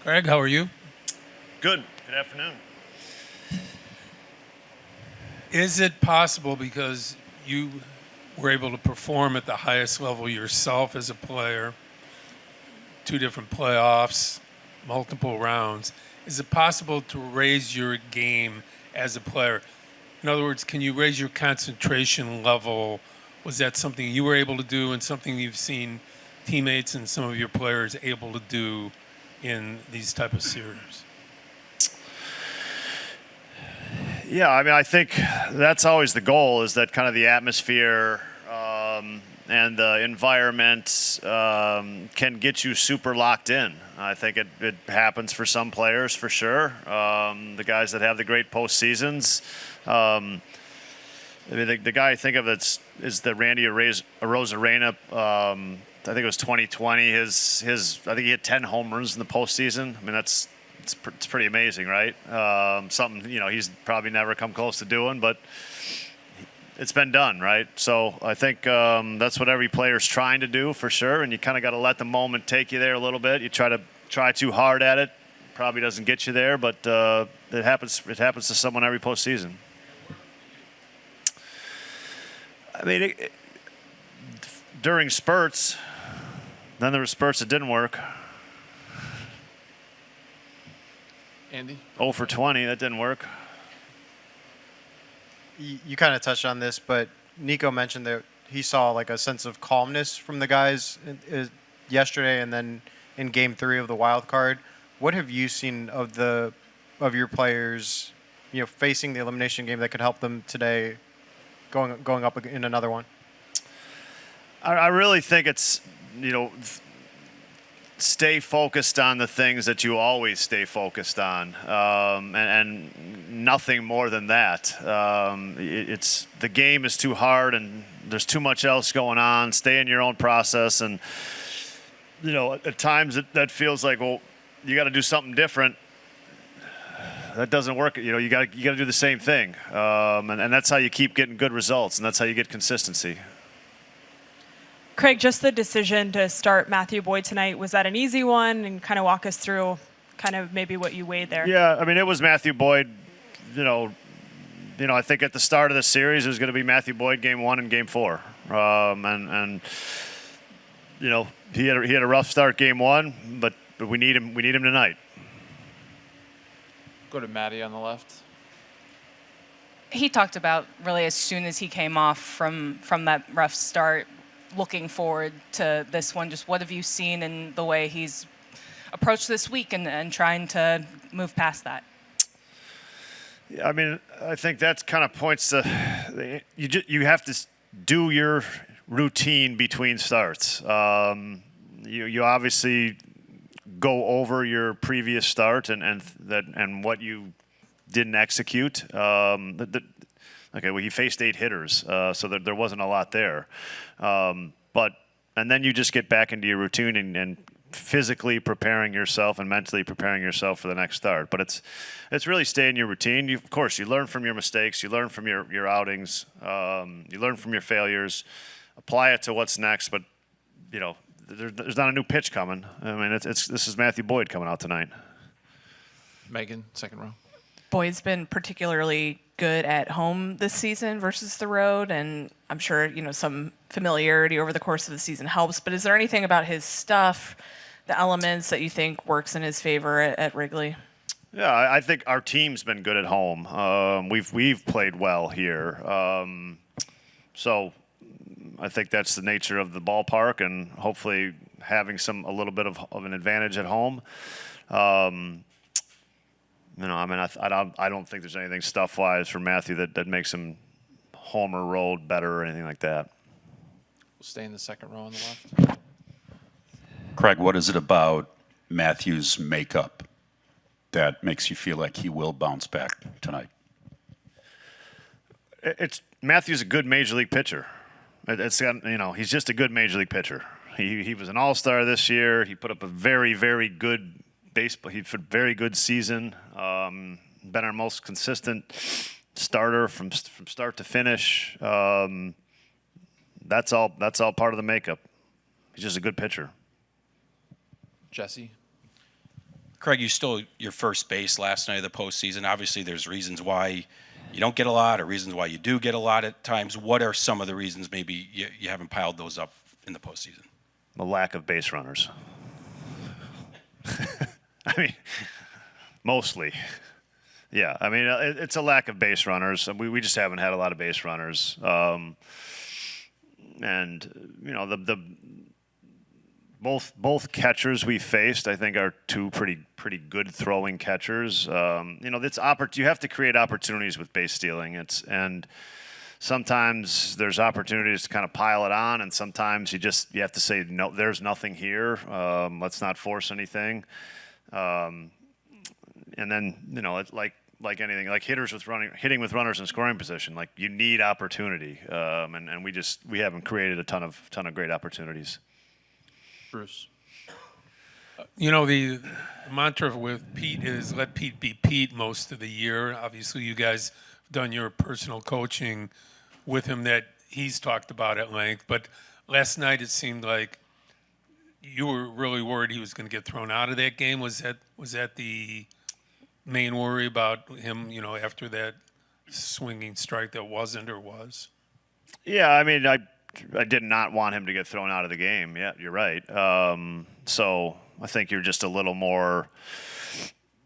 Craig, how are you? Good. Good afternoon. Is it possible, because you were able to perform at the highest level yourself as a player, 2 different playoffs, multiple rounds, is it possible to raise your game as a player? In other words, can you raise your concentration level? Was that something you were able to do and something you've seen teammates and some of your players able to do in these type of series? Yeah, I mean, I think that's always the goal, is that kind of the atmosphere and the environment can get you super locked in. I think it happens for some players for sure. The guys that have the great postseasons. I mean, the guy I think of is the Randy Arozarena. I think it was 2020. I think he had 10 home runs in the postseason. I mean, it's pretty amazing, right? Something he's probably never come close to doing, but it's been done, right? So I think that's what every player's trying to do for sure, and you kind of got to let the moment take you there a little bit. You try too hard at it, probably doesn't get you there, but it happens. It happens to someone every postseason. I mean, during spurts, then there were spurts that didn't work. Andy? 0 for 20, that didn't work. You kind of touched on this, but Nico mentioned that he saw like a sense of calmness from the guys yesterday, and then in Game 3 of the wild card. What have you seen of your players, facing the elimination game that could help them today, going up in another one? I really think it's stay focused on the things that you always stay focused on, and nothing more than that. It's the game is too hard, and there's too much else going on. Stay in your own process, and at times that feels like, well, you got to do something different. That doesn't work. You got to do the same thing, and that's how you keep getting good results, and that's how you get consistency. Craig, just the decision to start Matthew Boyd tonight, was that an easy one? And kind of walk us through kind of maybe what you weighed there. Yeah, I mean, it was Matthew Boyd. I think at the start of the series, it was going to be Matthew Boyd Game 1 and Game 4. And he had a rough start Game 1, but we need him. We need him tonight. Go to Maddie on the left. He talked about really as soon as he came off from that rough start, looking forward to this one. Just what have you seen in the way he's approached this week and trying to move past that? Yeah, I mean, I think that kind of points to you have to do your routine between starts. You obviously go over your previous start and what you didn't execute. Okay, well, he faced 8 hitters, so there wasn't a lot there. And then you just get back into your routine and physically preparing yourself and mentally preparing yourself for the next start. But it's really stay in your routine. Of course, you learn from your mistakes. You learn from your outings. You learn from your failures. Apply it to what's next. But, there's not a new pitch coming. I mean, this is Matthew Boyd coming out tonight. Megan, second row. Boyd's been particularly good at home this season versus the road, and I'm sure some familiarity over the course of the season helps. But is there anything about his stuff, the elements that you think works in his favor at Wrigley? Yeah, I think our team's been good at home. We've played well here, so I think that's the nature of the ballpark, and hopefully having a little bit of an advantage at home. I don't think there's anything stuff-wise for Matthew that makes him homer road better or anything like that. We'll stay in the second row on the left. Craig, what is it about Matthew's makeup that makes you feel like he will bounce back tonight? Matthew's a good major league pitcher. He's just a good major league pitcher. He was an all-star this year. He put up a very, very good baseball. He had a very good season. Been our most consistent starter from start to finish. That's all part of the makeup. He's just a good pitcher. Jesse. Craig, you stole your first base last night of the postseason. Obviously, there's reasons why you don't get a lot or reasons why you do get a lot at times. What are some of the reasons maybe you haven't piled those up in the postseason? The lack of base runners. I mean, mostly. Yeah, I mean, it's a lack of base runners. We just haven't had a lot of base runners. And, you know, both catchers we faced, I think, are two pretty good throwing catchers. You know, you have to create opportunities with base stealing. And sometimes there's opportunities to kind of pile it on, and sometimes you have to say, no, there's nothing here. Let's not force anything. And then, you know, it's like anything, like hitting with runners in scoring position, like you need opportunity. And we haven't created a ton of great opportunities. Bruce. You know, the mantra with Pete is let Pete be Pete most of the year. Obviously, you guys have done your personal coaching with him that he's talked about at length. But last night it seemed like you were really worried he was going to get thrown out of that game. Was that the main worry about him, you know, after that swinging strike that wasn't or was? Yeah, I mean, I did not want him to get thrown out of the game. Yeah, you're right. So I think you're just a little more,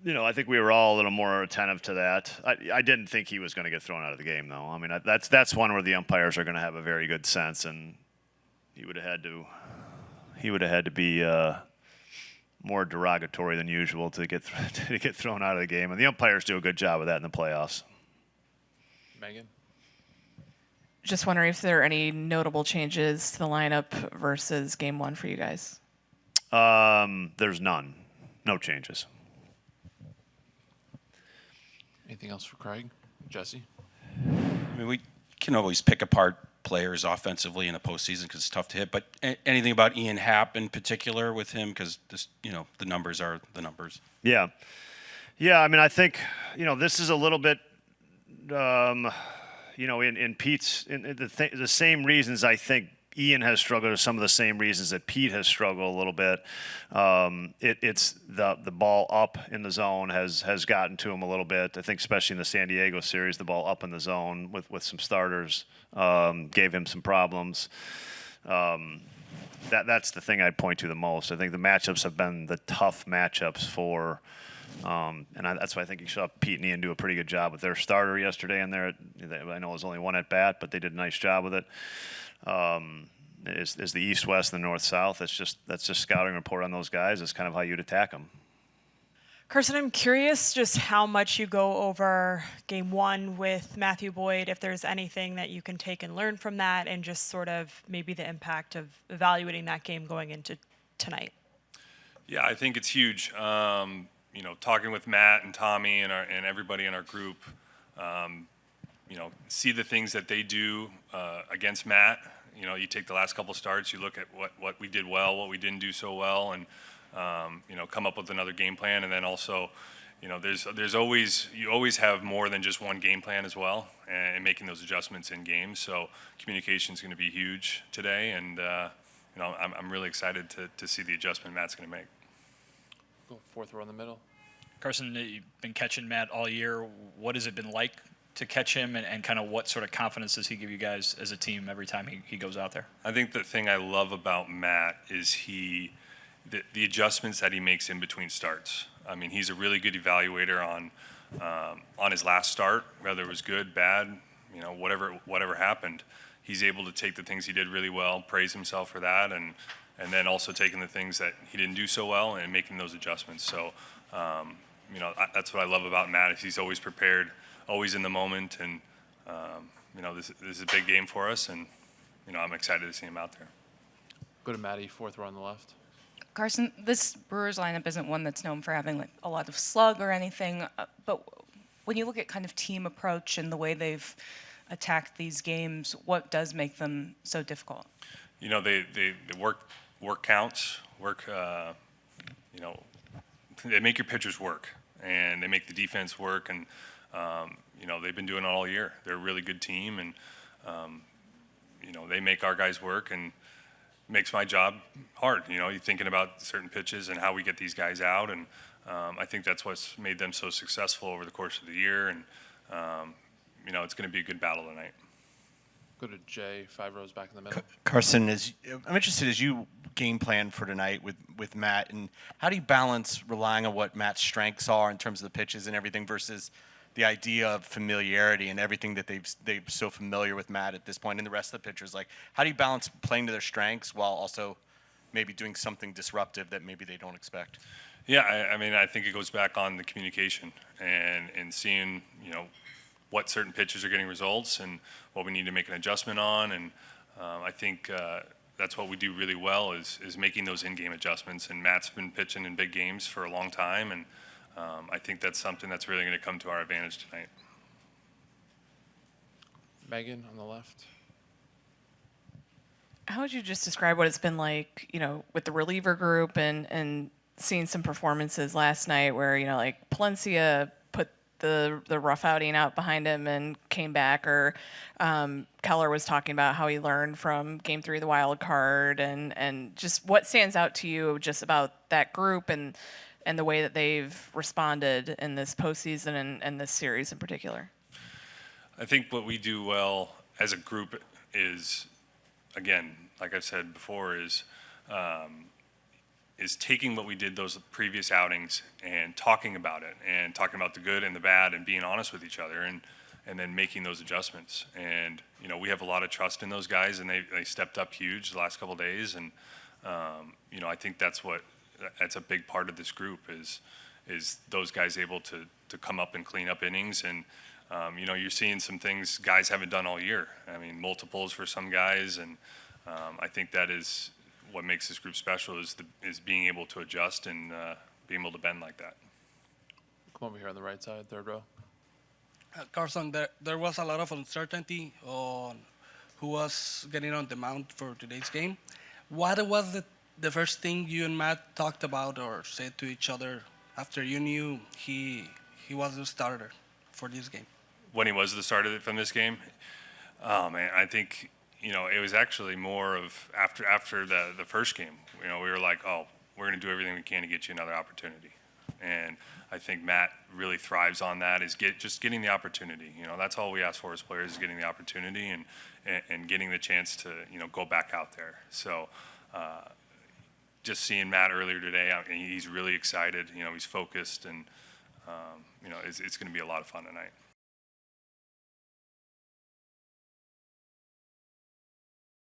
you know, I think we were all a little more attentive to that. I didn't think he was going to get thrown out of the game, though. I mean, that's one where the umpires are going to have a very good sense, and he would have had to be more derogatory than usual to get thrown out of the game. And the umpires do a good job of that in the playoffs. Megan. Just wondering if there are any notable changes to the lineup versus game one for you guys. There's none. No changes. Anything else for Craig? Jesse? I mean, we can always pick apart players offensively in the postseason because it's tough to hit. But anything about Ian Happ in particular with him? Because the numbers are the numbers. Yeah. I mean, I think this is a little bit, in Pete's the same reasons I think Ian has struggled are some of the same reasons that Pete has struggled a little bit. It's the ball up in the zone has gotten to him a little bit. I think especially in the San Diego series, the ball up in the zone with some starters gave him some problems. That's the thing I'd point to the most. I think the matchups have been the tough matchups for. That's why I think you saw Pete and Ian do a pretty good job with their starter yesterday. And I know it was only one at bat, but they did a nice job with it. Is the East-West and the North-South. That's just scouting report on those guys. That's kind of how you'd attack them. Carson, I'm curious just how much you go over game one with Matthew Boyd, if there's anything that you can take and learn from that, and just sort of maybe the impact of evaluating that game going into tonight. Yeah, I think it's huge. Talking with Matt and Tommy and everybody in our group, see the things that they do against Matt. You take the last couple starts, you look at what we did well, what we didn't do so well, and come up with another game plan. And then also, you always have more than just one game plan as well, and making those adjustments in games. So communication is going to be huge today, and I'm really excited to see the adjustment Matt's going to make. Go fourth row in the middle. Carson, you've been catching Matt all year. What has it been like to catch him, and kind of what sort of confidence does he give you guys as a team every time he goes out there? I think the thing I love about Matt is the adjustments that he makes in between starts. I mean, he's a really good evaluator on his last start, whether it was good, bad, whatever happened. He's able to take the things he did really well, praise himself for that, and then also taking the things that he didn't do so well and making those adjustments. So, that's what I love about Matt. Is he's always prepared, always in the moment, and this is a big game for us, and I'm excited to see him out there. Go to Maddie, fourth row on the left. Carson, this Brewers lineup isn't one that's known for having a lot of slug or anything, but when you look at kind of team approach and the way they've attacked these games, what does make them so difficult? They work counts, they make your pitchers work, and they make the defense work, and they've been doing it all year. They're a really good team, and they make our guys work, and makes my job hard. You're thinking about certain pitches and how we get these guys out, and I think that's what's made them so successful over the course of the year, and it's going to be a good battle tonight. Go to Jay, 5 rows back in the middle. Carson, I'm interested as you game plan for tonight with Matt, and how do you balance relying on what Matt's strengths are in terms of the pitches and everything versus the idea of familiarity and everything that they're so familiar with Matt at this point and the rest of the pitchers? Like, how do you balance playing to their strengths while also maybe doing something disruptive that maybe they don't expect? Yeah, I mean, I think it goes back on the communication and seeing, what certain pitches are getting results and what we need to make an adjustment on. And I think that's what we do really well is making those in-game adjustments. And Matt's been pitching in big games for a long time, and I think that's something that's really going to come to our advantage tonight. Megan on the left. How would you just describe what it's been like, with the reliever group and seeing some performances last night where, like Palencia put the rough outing out behind him and came back, or Keller was talking about how he learned from Game 3 of the wild card, and just what stands out to you just about that group and the way that they've responded in this postseason and this series in particular? I think what we do well as a group is, again, like I've said before, is taking what we did those previous outings and talking about it and talking about the good and the bad and being honest with each other and then making those adjustments. And, we have a lot of trust in those guys, and they stepped up huge the last couple of days. And, I think that's a big part of this group is those guys able to come up and clean up innings. And, you're seeing some things guys haven't done all year. I mean, multiples for some guys, and I think that is what makes this group special is being able to adjust and being able to bend like that. Come over here on the right side, 3rd row. Carson, there was a lot of uncertainty on who was getting on the mound for today's game. What was the first thing you and Matt talked about or said to each other after you knew he was the starter for this game? When he was the starter from this game, oh man, I think it was actually more of after the first game. We were like, oh, we're going to do everything we can to get you another opportunity. And I think Matt really thrives on that, is just getting the opportunity. That's all we ask for as players, is getting the opportunity and getting the chance to, go back out there. So just seeing Matt earlier today, he's really excited. He's focused, and, it's going to be a lot of fun tonight.